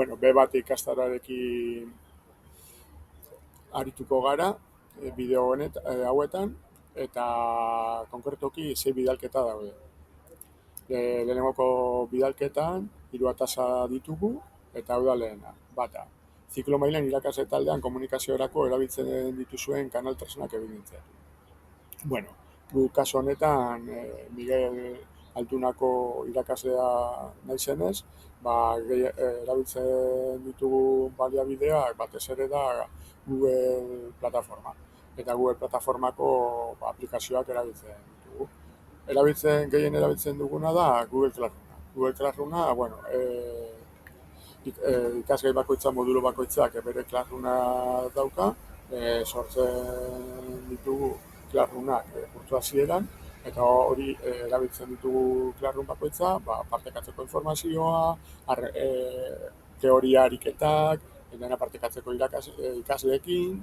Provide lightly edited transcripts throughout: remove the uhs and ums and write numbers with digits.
B bat ikastaroarekin arituko gara, bideo hauetan, eta konkretoki 6 bidalketa daude. Lehenengoko bidalketan, 3 atasa ditugu, eta hau da lehena, bata. Ziklo mailan irakasle taldean komunikaziorako erabiltzen dituzuen kanal tresnak ebidentzia. Gu kasu honetan Miguel Altunako irakaslea naizenez, erabiltzen ditugu baliabideak batez ere da Google plataforma. Eta Google plataformako aplikazioak erabiltzen ditugu. Gehien erabiltzen duguna da Google Classroom. Google Classrooma, ikasgai bakoitza, modulo bakoitzak bere Classrooma dauka, sortzen ditugu Classroomak kurtso hasieran, eta hori erabiltzen ditugu Classroom bakoitza, partekatzeko informazioa, teoria ariketak, dena partekatzeko ikasleekin,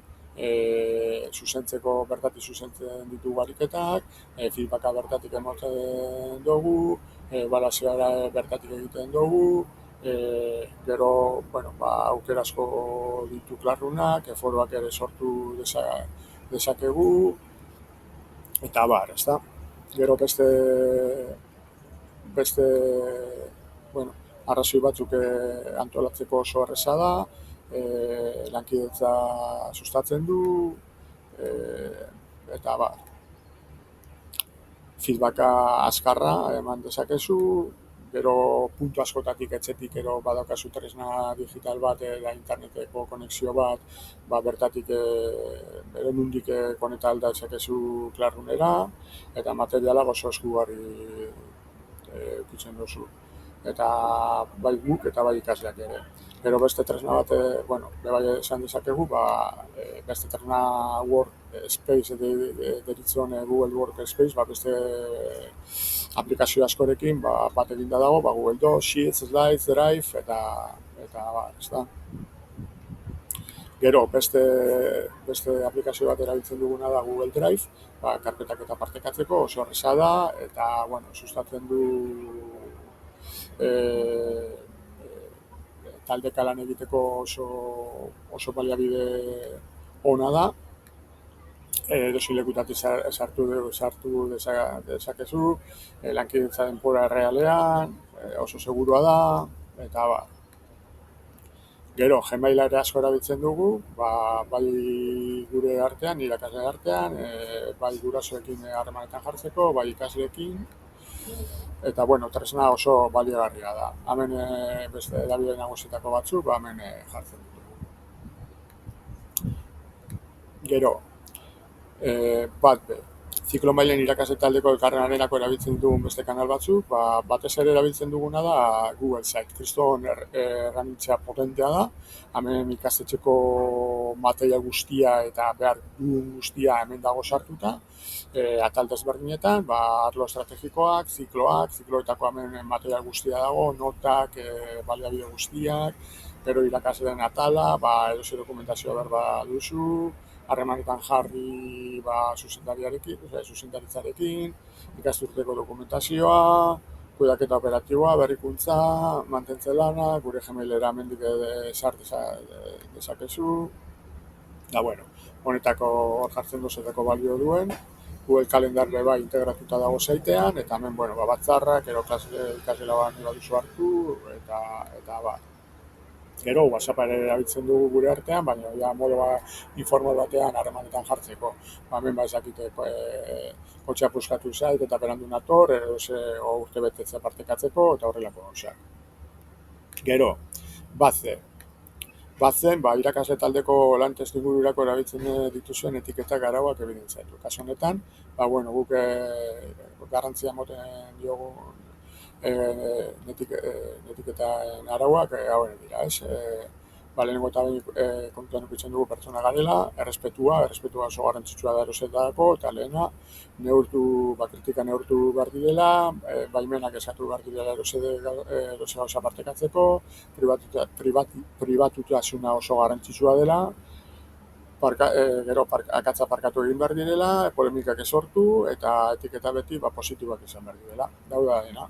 bertatik zuzentzen ditugu ariketak, feedbacka bertatik ematen dugu, ebaluazioa bertatik egiten dugu, gero, aukera asko ditu Classroomak, foroak ere sortu dezakegu, eta ezta? Gero beste arrazoi batzuk antolatzeko oso erraza da, lankidetza sustatzen du, eta feedbacka azkarra eman dezakezu, gero puntu askotatik etxetik ero badaukazu tresna digital bat eta interneteko konexio bat, bertatik nondik konekta alda dezakezu Classroomera, eta materiala oso eskugarri edukitzen duzu. Eta bai guk eta bai ikasleak ere. Gero beste tresna bat, bai esan dezakegu, beste tresna Workspace deritzen Google Workspace, beste aplikazio askorekin bat eginda dago, Google Docs, Sheets, Slides, Drive, eta ezta. Gero beste aplikazio bat erabiltzen duguna da Google Drive, karpetak eta partekatzeko oso erraza da, eta sustatzen du taldeka lan egiteko oso baliabide ona da. Edozein lekutatik sartu dezakezu, lankidetza denbora errealean, oso segurua da, eta Gero, Gmaila ere asko erabiltzen dugu, bai gure artean, irakasle artean, bai gurasoekin harremanetan jartzeko, bai ikasleekin, eta tresna oso baliagarria da. Hemen beste hedabide nagusietako batzuk, hemen jartzen ditugu. Gero, ziklo mailen irakasle taldeko elkarrenarako erabiltzen dugun beste kanal batzuk, batez ere erabiltzen duguna da Google Site. Kriston erramintzea potentea da, hemen ikastetxeko material guztia eta behar dugun guztia hemen dago sartuta, atal desberdinetan, arlo estrategikoak, zikloetako hemen material guztia dago, notak, baliabide guztiak, gero irakasleen atala, edozein dokumentazioa behar duzu, harremanetan jarri zuzendaritzarekin, ikasturteko dokumentazioa, kudeaketa operatiboa, berrikuntza, mantentze lana, gure Gmailera hemendik sar dezakezu. Honetako hor jartzen dozetako balio duen, Google kalendarre integratuta dago saitean, eta hemen, batzarrak, ikasela bani baduzu hartu, eta Gero, WhatsApp ere erabiltzen dugu gure artean, baina modu informal batean harremanetan jartzeko. Hemen ezakite kotxea puskatu zait eta berandu nator, urte betetzea partekatzeko, eta horrelako gauzak. Gero, Batzen, irakasle taldeko lan testingururako erabiltzen dituzuen etiketak arauak ebidentzatu. Kasu honetan, guk garrantzia moten diogu etiketen arauak hauen dira, ez? Lehenengo eta kontuan edukitzen dugu pertsona garela, errespetua oso garrantzitsua da erosetarako, eta lehena, kritika neurtu behar direla, baimenak eskatu behar direla erose gauza partekatzeko, pribatutasuna oso garrantzitsua dela, gero akatsa parkatu egin behar direla, polemikak ez sortu, eta etiketa beti positibak izan behar direla. Dauda dena.